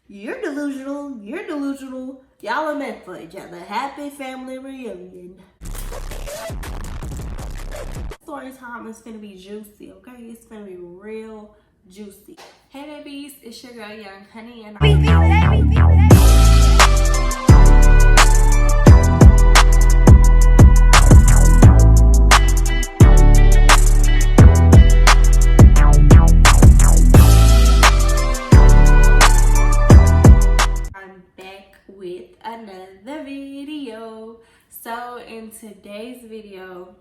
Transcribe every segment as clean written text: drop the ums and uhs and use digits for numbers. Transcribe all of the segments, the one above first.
You're delusional. You're delusional. Y'all are meant for each other. Happy family reunion. Story time is gonna be juicy, okay? It's gonna be real juicy. Hey babies, it's your girl Young Honey and I'm back with another video. So in today's video,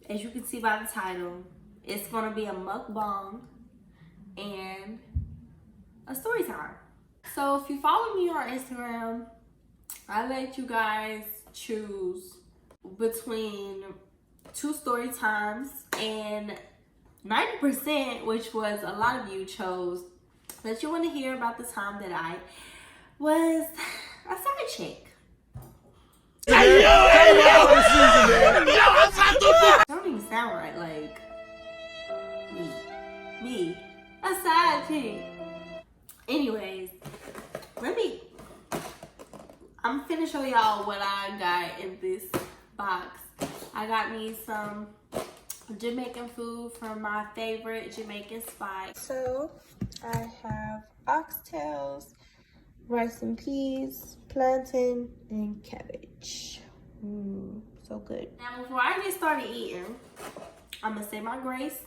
as you can see by the title, it's gonna be a mukbang and a story time. So if you follow me on Instagram, I let you guys choose between 2 story times, and 90%, which was a lot of you, chose that you want to hear about the time that I was a side chick. Don't even sound right, like me, a side chick. Anyways, I'm finna show y'all what I got in this box. I got me some Jamaican food from my favorite Jamaican spot. So I have oxtails, rice and peas, plantain, and cabbage. So good. Now before I get started eating, I'm gonna say my grace,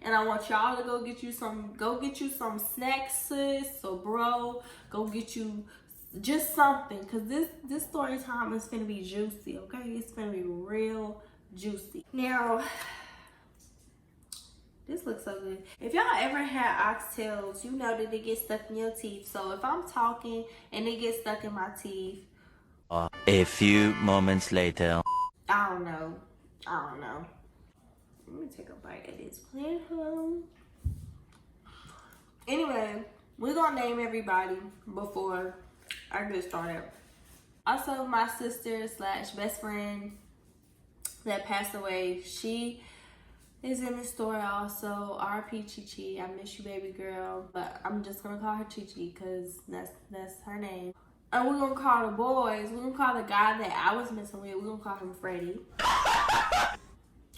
and I want y'all to go get you some snacks, sis. So bro, go get you just something, cause this story time is gonna be juicy, okay? It's gonna be real juicy. Now, this looks so good. If y'all ever had oxtails, you know that it gets stuck in your teeth. So if I'm talking and it gets stuck in my teeth, a few moments later. I don't know. Let me take a bite of this plant home. Anyway, we're gonna name everybody before I get started. Also, my sister / best friend that passed away, she is in the story also. R.P. Chi-Chi. I miss you, baby girl. But I'm just gonna call her Chi-Chi because that's her name. And we're gonna call the boys. We're gonna call the guy that I was messing with. We're gonna call him Freddie.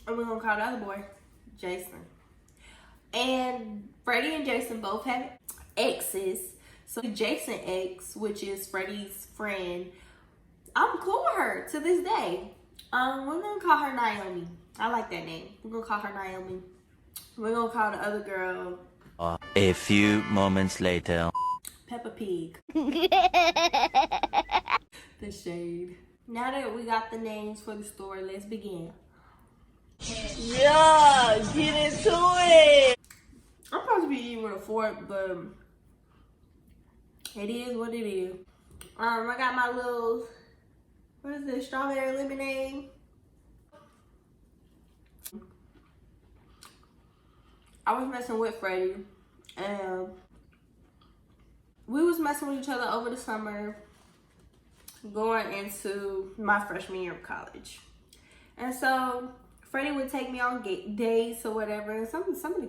And we're gonna call the other boy Jason. And Freddie and Jason both have exes. So Jason ex, which is Freddie's friend, I'm cool with her to this day. We're gonna call her Naomi. I like that name. We're gonna call her Naomi. We're gonna call the other girl A few moments later. Peppa Pig. The shade. Now that we got the names for the story, let's begin. Yeah, get into it. I'm supposed to be eating with a fork, but it is what it is. I got my little, what is this, strawberry lemonade. I was messing with Freddie, and we was messing with each other over the summer, going into my freshman year of college. And so Freddie would take me on dates or whatever, and some of the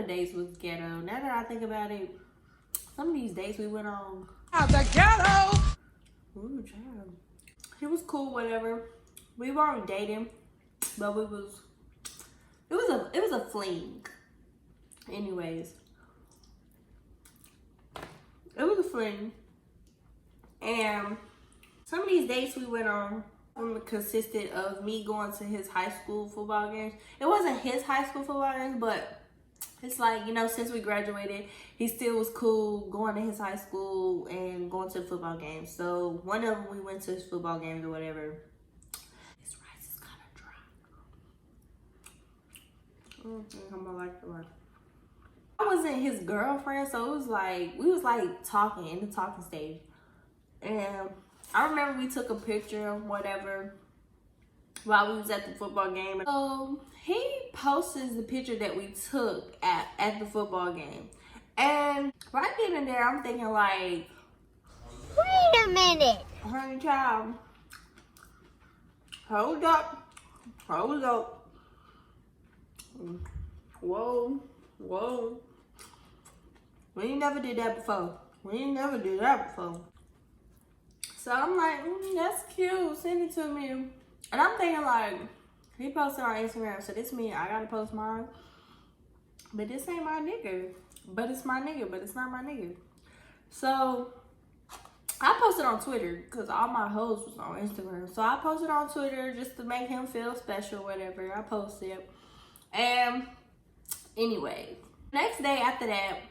days was ghetto. Now that I think about it, some of these dates we went on, The ghetto. ooh, child. It was cool, whatever. We weren't dating, but it was a fling. Anyways, it was a fling, and some of these dates we went on consisted of me going to his high school football games. It wasn't his high school football games, but it's like, you know, since we graduated, he still was cool going to his high school and going to the football games. So one of them, we went to his football games or whatever. This rice is kind of dry. I don't think I'm gonna like the rice. I wasn't his girlfriend, so it was like, we was like talking in the talking stage. And I remember we took a picture or whatever while we was at the football game. So he posted the picture that we took at the football game. And right then and there, I'm thinking like, Wait a minute. honey child, hold up. Whoa. We ain't never did that before. So I'm like, that's cute. Send it to me. And I'm thinking like, he posted on Instagram, so this means I gotta post mine. But this ain't my nigga. But it's my nigga, but it's not my nigga. So I posted on Twitter because all my hoes was on Instagram. So I posted on Twitter just to make him feel special, whatever. I posted. And anyway, next day after that,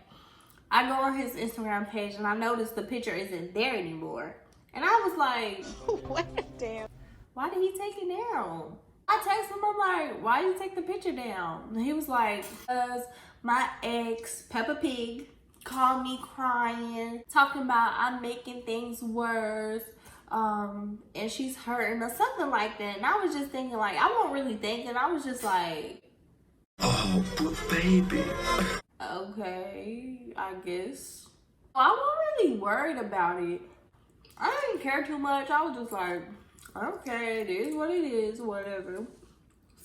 I go on his Instagram page and I noticed the picture isn't there anymore. And I was like, What? Damn. why did he take it down? I texted him, I'm like, why did you take the picture down? And he was like, because my ex, Peppa Pig, called me crying, talking about I'm making things worse, and she's hurting or something like that. And I was just thinking like, I wasn't really thinking, I was just like, oh, but baby. Okay, I guess. I wasn't really worried about it. I didn't care too much. I was just like, okay, it is what it is, whatever.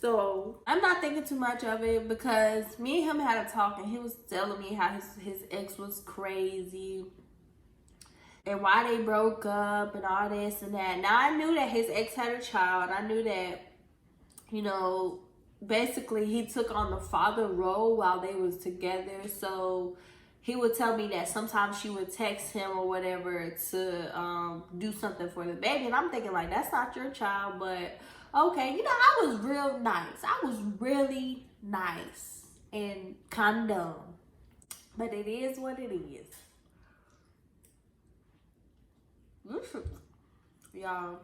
So I'm not thinking too much of it because me and him had a talk and he was telling me how his ex was crazy and why they broke up and all this and that. Now I knew that his ex had a child. I knew that, you know, basically he took on the father role while they was together. So he would tell me that sometimes she would text him or whatever to do something for the baby. And I'm thinking like, that's not your child, but okay. You know, I was real nice. I was really nice and kind of dumb. But it is what it is. Listen, y'all.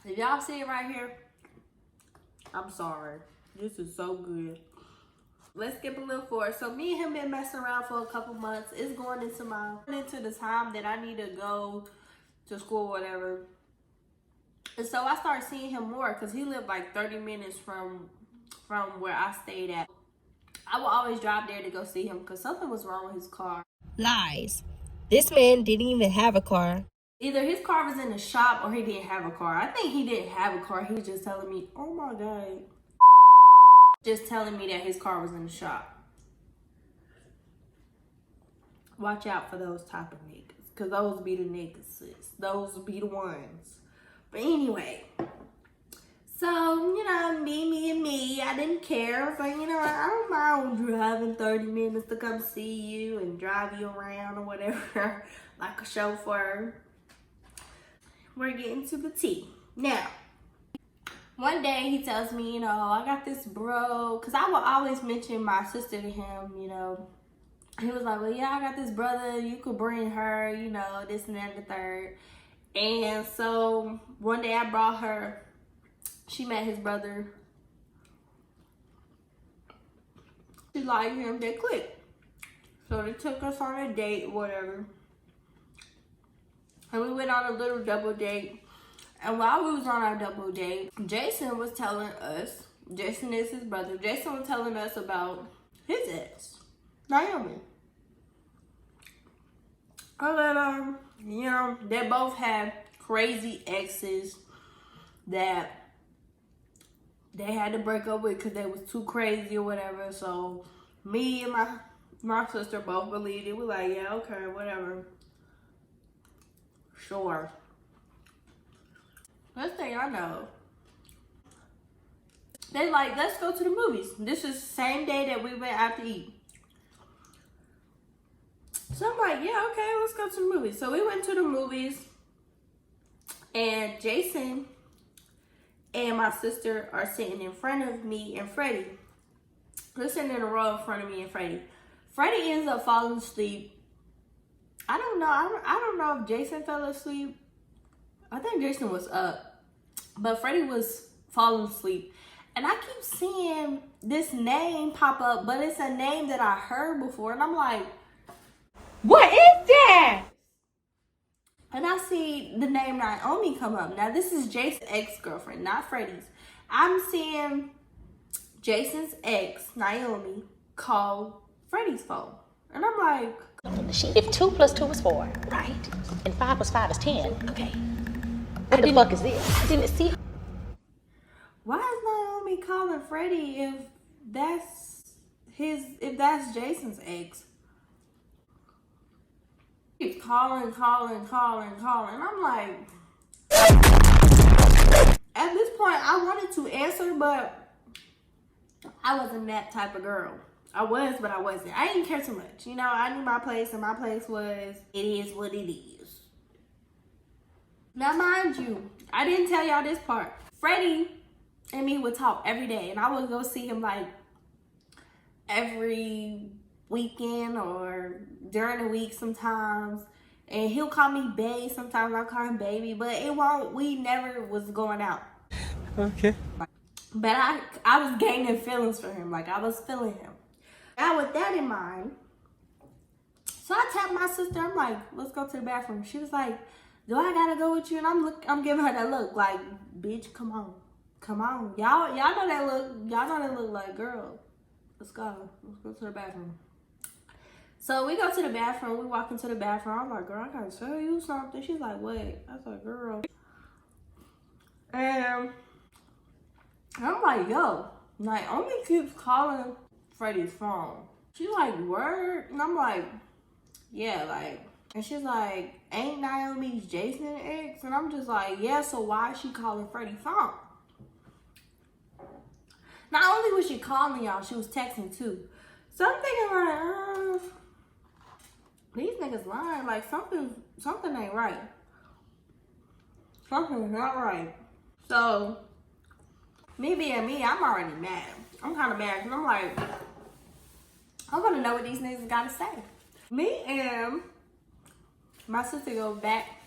If y'all see it right here, I'm sorry. This is so good. Let's skip a little forward. So me and him been messing around for a couple months. It's going into the time that I need to go to school, whatever. And so I started seeing him more because he lived like 30 minutes from where I stayed at. I would always drive there to go see him because something was wrong with his car. Lies. This man didn't even have a car. Either his car was in the shop or he didn't have a car. I think he didn't have a car. He was just telling me, oh my God. Just telling me that his car was in the shop. Watch out for those type of niggas. Because those be the niggas, sis. Those be the ones. But anyway. So, you know, me. I didn't care. I was like, you know, I don't mind driving 30 minutes to come see you and drive you around or whatever. Like a chauffeur. We're getting to the tea. Now, one day he tells me, you know, I got this bro. Because I will always mention my sister to him, you know. He was like, well, yeah, I got this brother. You could bring her, you know, this and that and the third. And so one day I brought her. She met his brother. She liked him. They clicked. So they took us on a date, whatever. And we went on a little double date. And while we was on our double date, Jason was telling us, Jason is his brother, Jason was telling us about his ex, Naomi. That, you know, they both had crazy exes that they had to break up with because they was too crazy or whatever. So me and my sister both believed it. We're like, yeah, okay, whatever. Sure. First thing I know, they like, let's go to the movies. This is the same day that we went out to eat. So I'm like, yeah, okay, let's go to the movies. So we went to the movies, and Jason and my sister are sitting in front of me and Freddie. They're sitting in a row in front of me and Freddie. Freddie ends up falling asleep. I don't know. I don't know if Jason fell asleep. I think Jason was up, but Freddie was falling asleep. And I keep seeing this name pop up, but it's a name that I heard before. And I'm like, What is that? and I see the name Naomi come up. Now, this is Jason's ex-girlfriend, not Freddie's. I'm seeing Jason's ex, Naomi, call Freddie's phone. And I'm like, If 2 plus 2 is 4, right? And 5 plus 5 is 10, okay. What the fuck is this? I didn't see. why is Naomi calling Freddie if that's Jason's ex? He's calling. I'm like, at this point, I wanted to answer, but I wasn't that type of girl. I was, but I wasn't. I didn't care too much. You know, I knew my place, and my place was, it is what it is. Now, mind you, I didn't tell y'all this part. Freddie and me would talk every day, and I would go see him like every weekend or during the week sometimes. And he'll call me bae. Sometimes I'll call him baby, but we never was going out. Okay. But I was gaining feelings for him. Like, I was feeling him. Now, with that in mind, so I tapped my sister. I'm like, let's go to the bathroom. She was like, do I gotta go with you? And I'm giving her that look like, bitch, come on. Y'all know that look. Y'all know that look like, girl, let's go. Let's go to the bathroom. So we go to the bathroom. We walk into the bathroom. I'm like, girl, I gotta tell you something. She's like, what? I was like, girl. And I'm like, yo, Naomi keeps calling Freddie's phone. She's like, word? And I'm like, yeah, like, and she's like, ain't Naomi's Jason ex? And I'm just like, yeah, so why is she calling Freddie's phone? Not only was she calling y'all, she was texting too. So I'm thinking like, these niggas lying. Like, something ain't right. Something's not right. So, me being me, I'm already mad. I'm kind of mad because I'm like, I want to know what these niggas got to say. Me and my sister go back.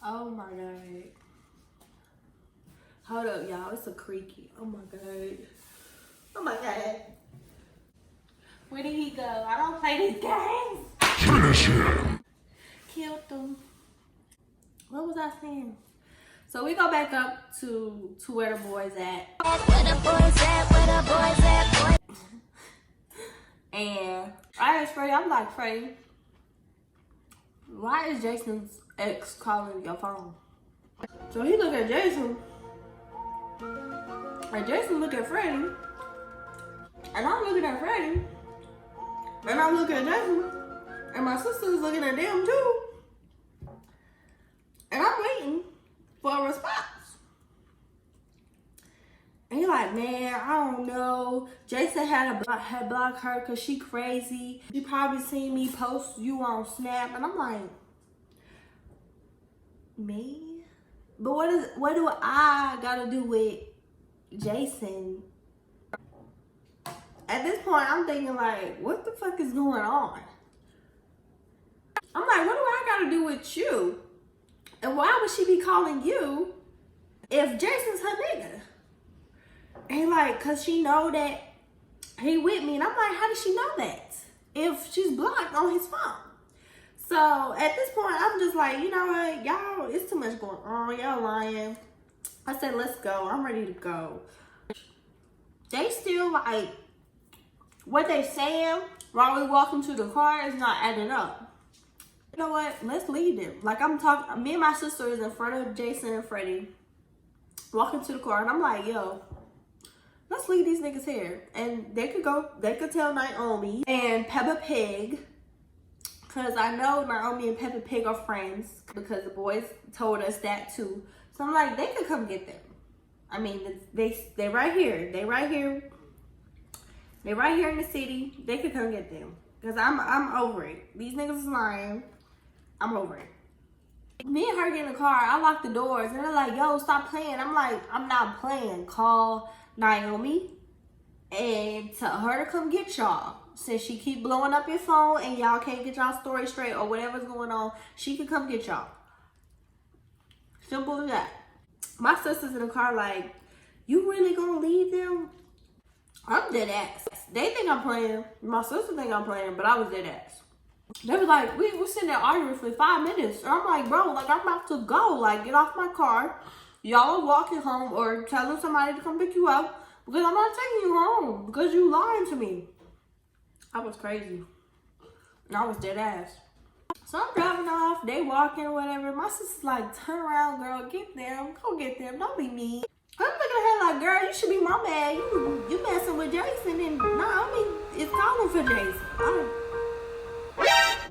Oh my God. Hold up, y'all. It's a creaky. Oh my God. Oh my God. Where did he go? I don't play these games. Finish him. Killed them. What was I saying? So we go back up to where the boys at. And I asked Freddie, I'm like, Freddie, why is Jason's ex calling your phone? So he look at Jason. And Jason look at Freddie. And I'm looking at Freddie. And I'm looking at Jason. And my sister's looking at them too. And I'm waiting for a response. And you're like, man, I don't know. Jason had blocked her because she crazy. She probably seen me post you on Snap. And I'm like, me? But what do I gotta do with Jason? At this point, I'm thinking like, what the fuck is going on? I'm like, what do I gotta do with you? And why would she be calling you if Jason's her nigga? And like, cause she know that he with me. And I'm like, how does she know that? If she's blocked on his phone. So at this point, I'm just like, you know what? Y'all, it's too much going on. Y'all lying. I said, let's go. I'm ready to go. They still like, what they saying while we walk into the car is not adding up. You know what? Let's leave them. Like, I'm talking, me and my sister is in front of Jason and Freddie, walking to the car, and I'm like, yo, let's leave these niggas here. And they could tell Naomi and Peppa Pig, because I know Naomi and Peppa Pig are friends, because the boys told us that too. So I'm like, they could come get them. I mean, they right here. They right here. They right here in the city. They could come get them. Because I'm over it. These niggas is lying. I'm over it. Me and her get in the car. I lock the doors. And they're like, yo, stop playing. I'm like, I'm not playing. Call Naomi and tell her to come get y'all. Since she keep blowing up your phone and y'all can't get y'all story straight or whatever's going on, she can come get y'all. Simple as that. My sister's in the car like, you really gonna leave them? I'm dead ass. They think I'm playing. My sister think I'm playing, but I was dead ass. They was like, we were sitting there arguing for 5 minutes. And I'm like, bro, like, I'm about to go. Like, get off my car. Y'all are walking home or telling somebody to come pick you up. Because I'm not taking you home. Because you lying to me. I was crazy. And I was dead ass. So I'm driving off. They walking or whatever. My sister's like, turn around, girl. Get them. Go get them. Don't be mean. I'm looking at her like, girl, you should be my man. You messing with Jason. And Naomi is calling for Jason.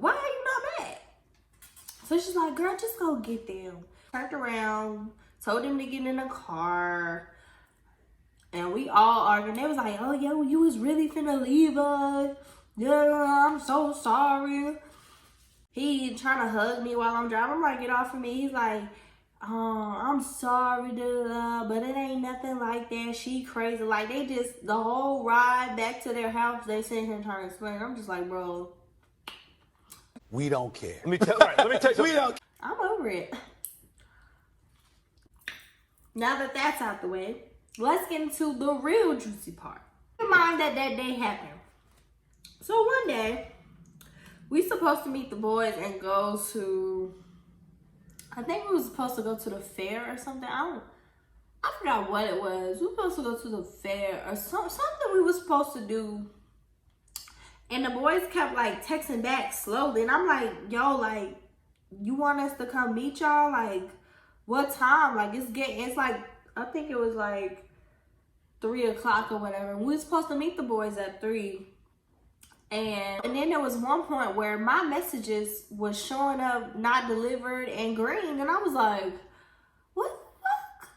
Why are you So she's like, girl, just go get them. Turned around, told them to get in the car. And we all arguing. They was like, oh, yo, you was really finna leave us. Yeah, I'm so sorry. He trying to hug me while I'm driving. I'm like, get off of me. He's like, I'm sorry, but it ain't nothing like that. She crazy. Like, they just, the whole ride back to their house, they sitting here trying to explain. I'm just like, bro. We don't care. Let me tell you. We don't. I'm over it. Now that that's out the way, let's get into the real juicy part. Keep in mind that that day happened. So one day, we supposed to meet the boys and go to, I think we was supposed to go to the fair or something. I forgot what it was. We were supposed to go to the fair or something we was supposed to do. And the boys kept like texting back slowly. And I'm like, yo, like, you want us to come meet y'all? Like, what time? Like, it's like, I think it was like 3 o'clock or whatever. We were supposed to meet the boys at 3. And then there was one point where my messages was showing up not delivered and green. And I was like, what the fuck?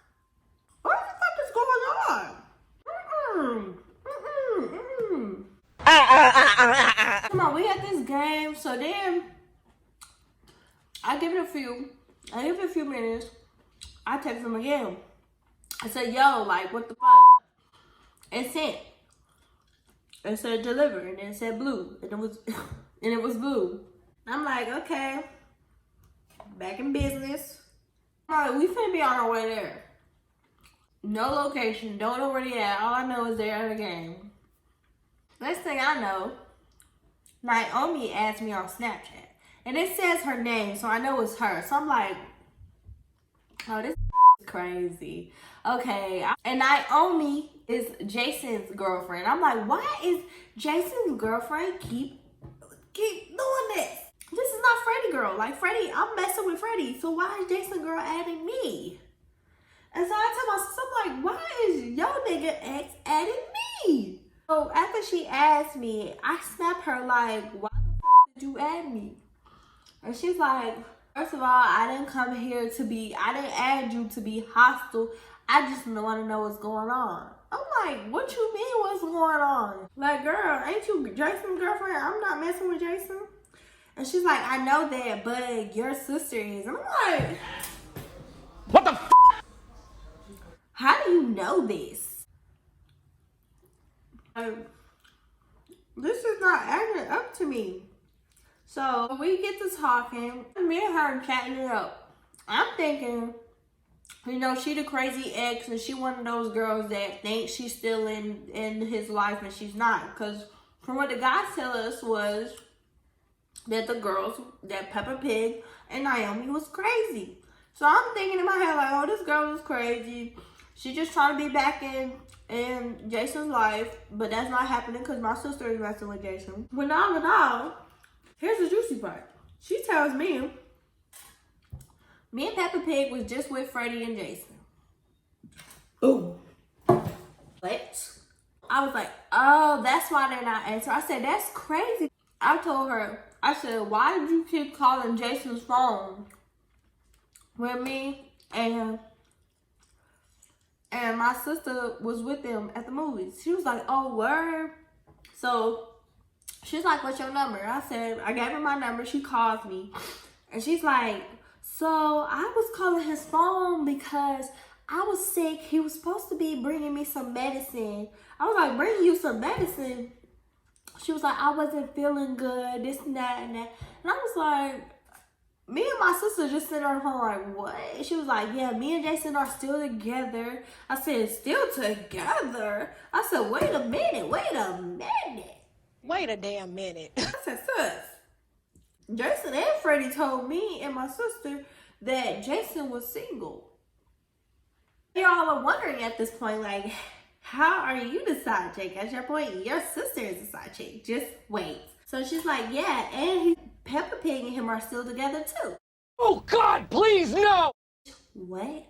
What the fuck is going on? Come on, we had this game. So then I give it a few minutes. I text him again. I said, yo, like, what the fuck? It sent. It said deliver, and then it said blue, and it was blue. I'm like, okay, back in business. All right, we finna be on our way there. No location, don't know where they at. All I know is they're at a game. Next thing I know, Naomi asked me on Snapchat, and it says her name, so I know it's her. So I'm like, oh, this is crazy. Okay, and Naomi is Jason's girlfriend. I'm like, why is Jason's girlfriend keep doing this? This is not Freddie girl. Like, Freddie, I'm messing with Freddie, so why is Jason girl adding me? And so I tell my sister, I'm like, why is your nigga ex adding me? So after she asked me, I snap her like, why the fuck did you add me? And she's like, first of all, I didn't come here to be, I didn't add you to be hostile. I just want to know what's going on. I'm like, what you mean what's going on? Like, girl, ain't you Jason's girlfriend? I'm not messing with Jason. And she's like, I know that, but your sister is. And I'm like, What the f? how do you know this? This is not adding up to me. So we get to talking. Me and her chatting it up. I'm thinking, you know, she the crazy ex, and she one of those girls that think she's still in his life, and she's not. Because from what the guys tell us was that the girls, that Peppa Pig and Naomi was crazy. So I'm thinking in my head like, oh, this girl is crazy. She just trying to be back in Jason's life, but that's not happening because my sister is messing with Jason. But now, here's the juicy part. She tells me and Peppa Pig was just with Freddie and Jason. Ooh. What? I was like, oh, that's why they're not answering. I said, that's crazy. I told her, I said, why did you keep calling Jason's phone with me and my sister was with them at the movies? She was like, oh, word. So she's like, what's your number? I said, I gave her my number. She calls me. And she's like, so I was calling his phone because I was sick. He was supposed to be bringing me some medicine. I was like, bringing you some medicine? She was like, I wasn't feeling good, this and that and that. And I was like, me and my sister just sitting on the phone like, what? She was like, yeah, me and Jason are still together. I said, still together? I said, wait a minute. Wait a damn minute. I said, sis, Jason and Freddie told me and my sister that Jason was single. Y'all are wondering at this point, like, how are you the side chick? At your point, your sister is the side chick. Just wait. So she's like, yeah, and Peppa Pig and him are still together too. Oh God, please no! What?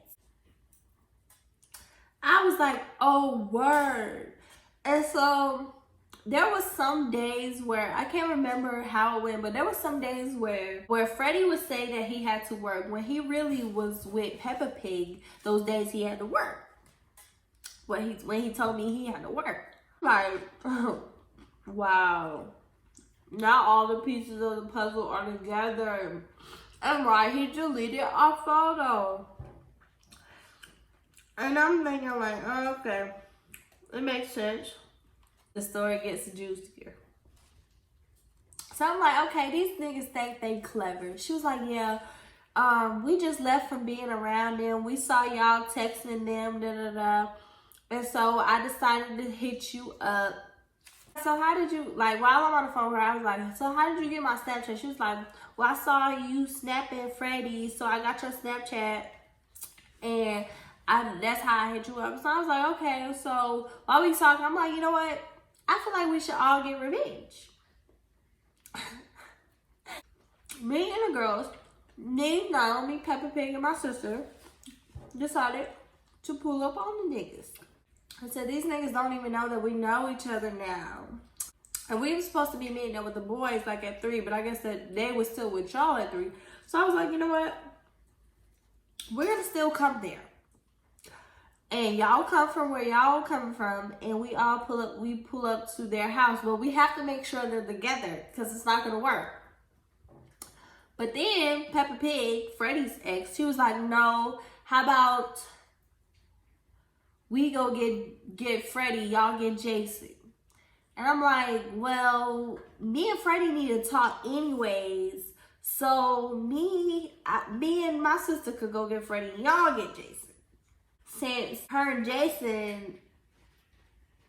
I was like, oh, word. And so there was some days where I can't remember how it went, but there was some days where Freddie would say that he had to work when he really was with Peppa Pig. Those days he had to work. When he told me he had to work, like, wow, not all the pieces of the puzzle are together. And right, he deleted our photo, and I'm thinking like, oh, okay, it makes sense. The story gets juicier. So I'm like, okay, these niggas think they clever. She was like, yeah, we just left from being around them. We saw y'all texting them, da da da. And so I decided to hit you up. So how did you, like, while I'm on the phone with her, I was like, so how did you get my Snapchat? She was like, well, I saw you snapping Freddie, so I got your Snapchat, and that's how I hit you up. So I was like, okay. So while we talking, I'm like, you know what? I feel like we should all get revenge. Me and the girls, me, Naomi, Peppa Pig, and my sister decided to pull up on the niggas. I said, these niggas don't even know that we know each other now. And we were supposed to be meeting up with the boys like at 3, but I guess that they were still with y'all at 3. So I was like, you know what? We're gonna still come there. And y'all come from where y'all coming from, and we all pull up to their house. But we have to make sure they're together, because it's not gonna work. But then Peppa Pig, Freddie's ex, she was like, no, how about we go get Freddie, y'all get Jason. And I'm like, well, me and Freddie need to talk anyways. So me and my sister could go get Freddie and y'all get Jason. Since her and Jason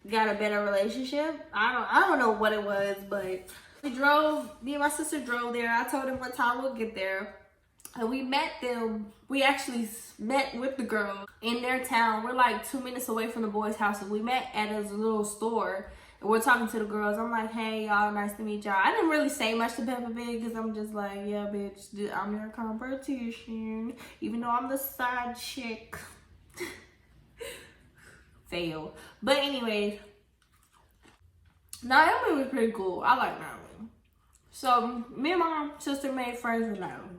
got a better relationship. I don't know what it was, but me and my sister drove there. I told them what time we'll get there. And we met them. We actually met with the girls in their town. We're like 2 minutes away from the boys' house. And we met at a little store. And we're talking to the girls. I'm like, hey, y'all, nice to meet y'all. I didn't really say much to Peppa Pig because I'm just like, yeah, bitch, I'm your competition. Even though I'm the side chick. Fail. But anyways, Naomi was pretty cool. I like Naomi. So me and my sister made friends with Naomi.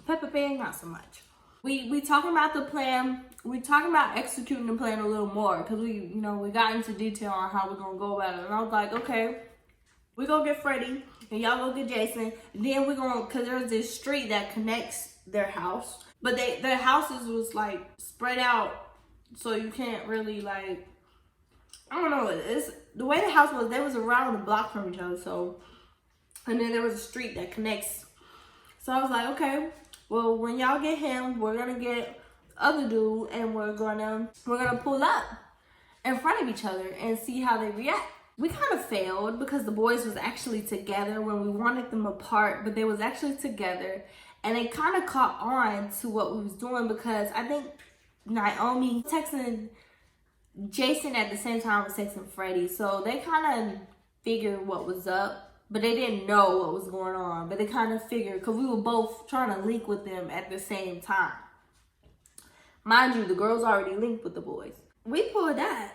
Peppa Pig, not so much. We talking about the plan. We talking about executing the plan a little more because we got into detail on how we're gonna go about it. And I was like, okay, we gonna get Freddie and y'all go get Jason. And then we're gonna, cause there's this street that connects their house, but their houses was like spread out. So you can't really like, I don't know, it's the way the house was, they was around the block from each other. So, and then there was a street that connects. So I was like, okay, well, when y'all get him, we're gonna get other dude and we're gonna pull up in front of each other and see how they react. We kind of failed because the boys was actually together when we wanted them apart, but they was actually together, and they kind of caught on to what we was doing because I think Naomi texting Jason at the same time was texting Freddie. So they kind of figured what was up, but they didn't know what was going on. But they kind of figured because we were both trying to link with them at the same time. Mind you, the girls already linked with the boys. We pulled that.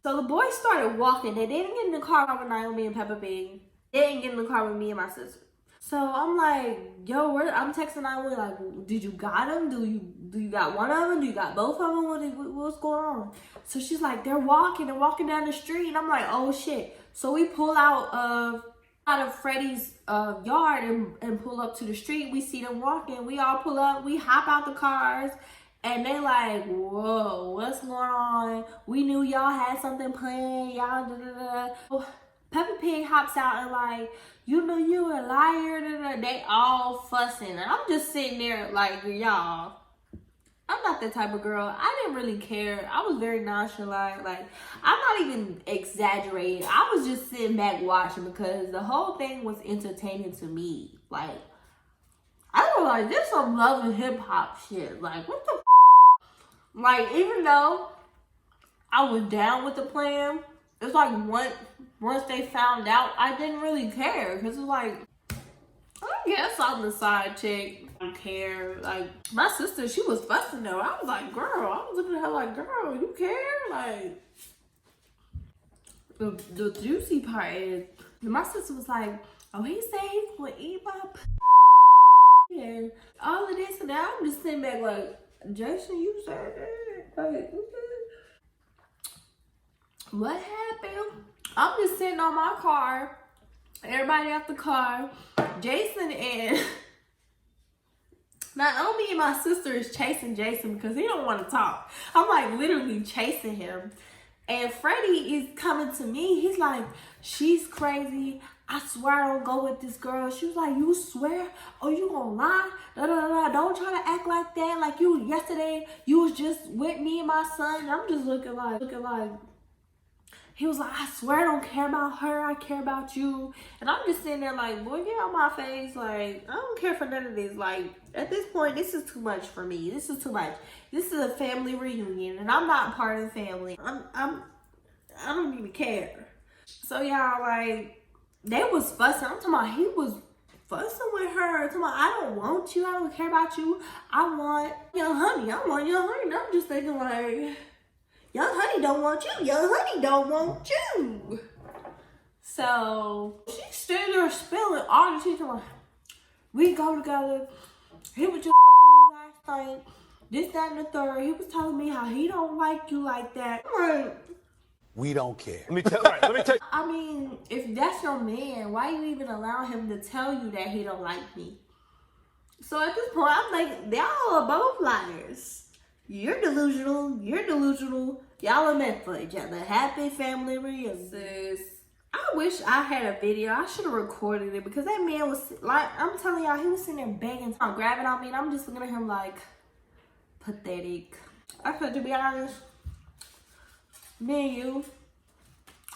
So the boys started walking. They didn't get in the car with Naomi and Peppa Pig. They didn't get in the car with me and my sister. So I'm like, yo, I'm texting Naomi like, did you got them? Do you got one of them? Do you got both of them? What's going on? So she's like, they're walking down the street. And I'm like, oh shit. So we pull out of Freddie's yard and pull up to the street. We see them walking. We all pull up. We hop out the cars. And they like, whoa, what's going on? We knew y'all had something planned. Y'all da-da-da. Peppa Pig hops out and like, you know you a liar. Da-da-da. They all fussing. And I'm just sitting there like, y'all, I'm not that type of girl. I didn't really care. I was very nonchalant. Like, I'm not even exaggerating. I was just sitting back watching because the whole thing was entertaining to me. Like, I was like, this some love and hip hop shit. Like, what the like, even though I was down with the plan, it's like once they found out, I didn't really care. Because it's like, I guess I'm the side chick. I don't care. Like, my sister, she was fussing though. I was like, girl, I was looking at her like, girl, you care? Like, the juicy part is, my sister was like, oh, he said he's gonna eat my and all of this, and now I'm just sitting back like, Jason, you said that? Like, what happened? I'm just sitting on my car, everybody at the car, Jason and not only me and my sister is chasing Jason because he don't want to talk. I'm like literally chasing him. And Freddie is coming to me. He's like, she's crazy. I swear I don't go with this girl. She was like, you swear? Oh, you gonna lie? Da, da, da, da. Don't try to act like that. Like you yesterday, you was just with me and my son. And I'm just looking like. He was like, I swear I don't care about her. I care about you. And I'm just sitting there like, boy, get out my face. Like, I don't care for none of this. Like, at this point, this is too much for me. This is too much. This is a family reunion. And I'm not part of the family. I don't even care. So, y'all, like, they was fussing. I'm talking about he was fussing with her. I'm talking about, I don't want you. I don't care about you. I want young honey. I want young honey. And I'm just thinking like, young honey don't want you. Young honey don't want you. So she's standing there spilling all the shit. Like, we go together. He was just me last night. This, that, and the third. He was telling me how he don't like you like that. I'm like, We don't care. Let me tell you. I mean, if that's your man, why you even allow him to tell you that he don't like me? So at this point, I'm like, y'all are both liars. You're delusional. You're delusional. Y'all are meant for each other. Happy family reunion. Sis, I wish I had a video. I should have recorded it because that man was like, I'm telling y'all, he was sitting there begging, grabbing on me, and I'm just looking at him like, pathetic. Okay, to be honest, me and you,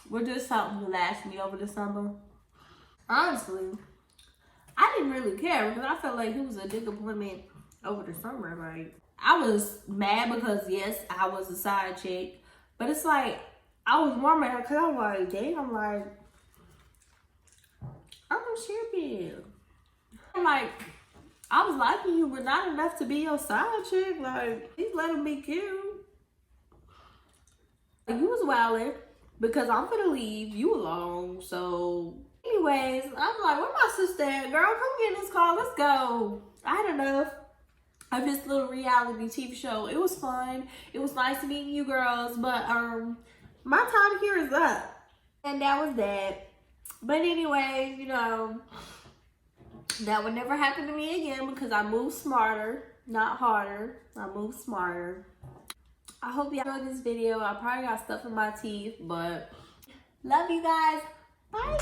we're just something to last me over the summer. Honestly, I didn't really care because I felt like it was a disappointment over the summer. Like, I was mad because, yes, I was a side chick. But it's like, I was more mad because I was like, dang, I'm like, I'm a champion. I'm like, I was liking you, but not enough to be your side chick. Like, he's letting me cute. Like, you was wilding because I'm gonna leave you alone. So, anyways, I'm like, where my sister at? Girl, come get in this car. Let's go. I had enough of this little reality TV show. It was fun. It was nice meeting you girls, but my time here is up. And that was that. But anyway, you know, that would never happen to me again because I move smarter, not harder. I move smarter. I hope y'all enjoyed this video. I probably got stuff in my teeth, but love you guys. Bye.